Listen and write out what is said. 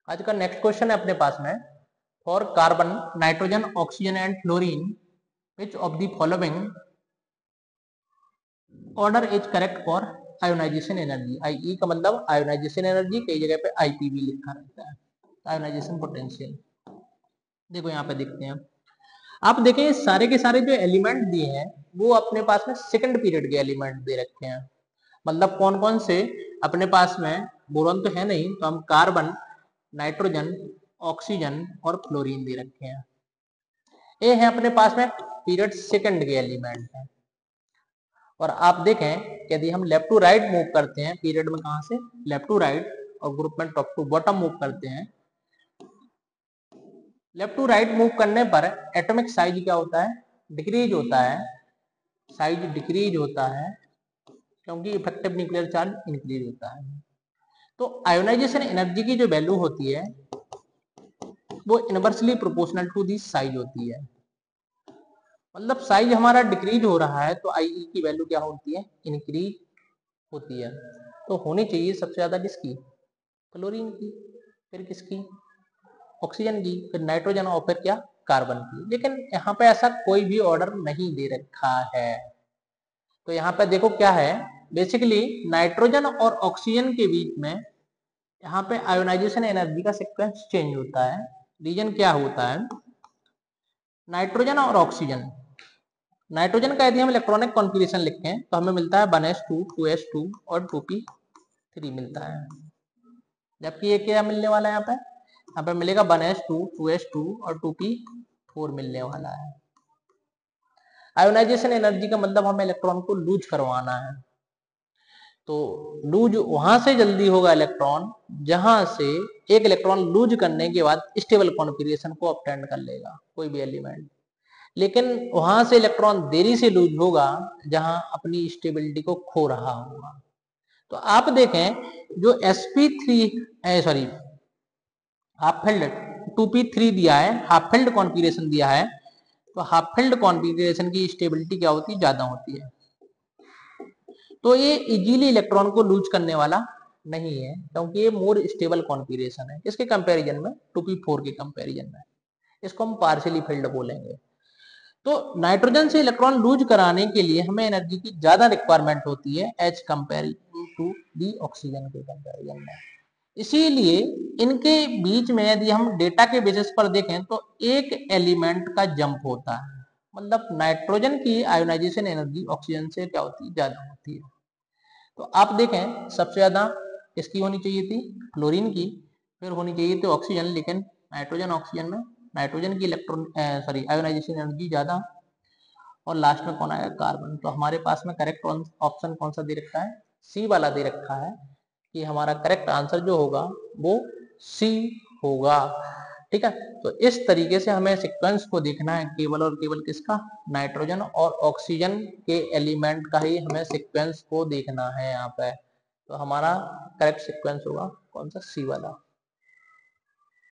आज का next question है अपने पास में, for carbon, nitrogen, oxygen and fluorine, which of the following order is correct for ionisation energy. I का मतलब आयोनाइजेशन एनर्जी, कई जगह पे आईपीवी लिखा रहता है, आयोनाइजेशन पोटेंशियल। देखो यहाँ पे देखते हैं, आप देखें सारे के सारे जो एलिमेंट दिए हैं वो अपने पास में सेकंड पीरियड के एलिमेंट दे रखे हैं। मतलब कौन कौन से अपने पास में, बोरॉन तो है नहीं, तो हम कार्बन, नाइट्रोजन, ऑक्सीजन और फ्लोरीन दे रखे हैं। ये है अपने पास में पीरियड सेकंड के एलिमेंट हैं। और आप देखें यदि हम लेफ्ट टू राइट मूव करते हैं पीरियड में, कहां से लेफ्ट टू राइट, और ग्रुप में टॉप टू बॉटम मूव करते हैं, लेफ्ट टू राइट मूव करने पर एटॉमिक साइज क्या होता है, डिक्रीज होता है, साइज डिक्रीज होता है, क्योंकि इफेक्टिव न्यूक्लियर चार्ज इंक्रीज होता है। तो आयोनाइजेशन एनर्जी की जो वैल्यू होती है वो inversely proportional to the size होती है। मतलब साइज हमारा डिक्रीज हो रहा है तो आई की वैल्यू क्या होती है, इंक्रीज होती है। तो होनी चाहिए सबसे ज्यादा किसकी, क्लोरीन की, फिर किसकी, ऑक्सीजन की, फिर नाइट्रोजन और फिर क्या, कार्बन की। लेकिन यहाँ पे ऐसा कोई भी ऑर्डर नहीं दे रखा है। तो यहाँ पे देखो क्या है, बेसिकली नाइट्रोजन और ऑक्सीजन के बीच में यहाँ पे आयोनाइजेशन एनर्जी का सीक्वेंस चेंज होता है। रीजन क्या होता है, नाइट्रोजन और ऑक्सीजन, नाइट्रोजन का यदि हम इलेक्ट्रॉनिक कॉन्फ़िगरेशन लिखें तो हमें मिलता है 1s2 2s2 और 2p3 मिलता है। जबकि ये क्या मिलने वाला है, यहाँ पे मिलेगा 1s2 2s2 और 2p4 मिलने वाला है। आयोनाइजेशन एनर्जी का मतलब हमें इलेक्ट्रॉन को लूज करवाना है। तो लूज वहां से जल्दी होगा इलेक्ट्रॉन जहां से एक इलेक्ट्रॉन लूज करने के बाद स्टेबल कॉन्फ़िगरेशन को ऑब्टेन कर लेगा कोई भी एलिमेंट। लेकिन वहां से इलेक्ट्रॉन देरी से लूज होगा जहां अपनी स्टेबिलिटी को खो रहा होगा। तो आप देखें जो sp3 sorry half filled 2p3 दिया है, हाफ फिल्ड कॉन्फ़िगरेशन दिया है, तो हाफ फिल्ड कॉन्फ़िगरेशन की स्टेबिलिटी क्या होती है, ज्यादा होती है। तो ये इजीली इलेक्ट्रॉन को लूज करने वाला नहीं है, क्योंकि ये मोर स्टेबल कॉन्फ़िगरेशन है इसके कंपैरिजन में, 2p4 के कंपैरिजन में। इसको हम पार्शियली फिल्ड बोलेंगे। तो नाइट्रोजन से इलेक्ट्रॉन लूज कराने के लिए हमें एनर्जी की ज्यादा रिक्वायरमेंट होती है as comparing to the oxygen के कंपैरिजन में। इसीलिए इनके बीच में यदि हम डेटा के बेसिस पर देखें तो एक एलिमेंट का जंप होता है। मतलब नाइट्रोजन की आयोनाइजेशन एनर्जी ऑक्सीजन से क्या होती है, ज्यादा होती है। तो आप देखें सबसे ज्यादा किसकी होनी चाहिए थी, क्लोरीन की, फिर होनी चाहिए थी ऑक्सीजन, लेकिन नाइट्रोजन ऑक्सीजन में नाइट्रोजन की इलेक्ट्रॉन सॉरी आयोनाइजेशन एनर्जी ज्यादा, और लास्ट में कौन आएगा, कार्बन। तो हमारे पास में करेक्ट ऑप्शन कौन सा दे रखा है, सी वाला दे रखा है, कि हमारा करेक्ट आंसर जो होगा वो सी होगा। ठीक है, तो इस तरीके से हमें सीक्वेंस को देखना है, केवल और केवल किसका, नाइट्रोजन और ऑक्सीजन के एलिमेंट का ही हमें सीक्वेंस को देखना है यहाँ पे। तो हमारा करेक्ट सीक्वेंस होगा कौन सा, सी वाला।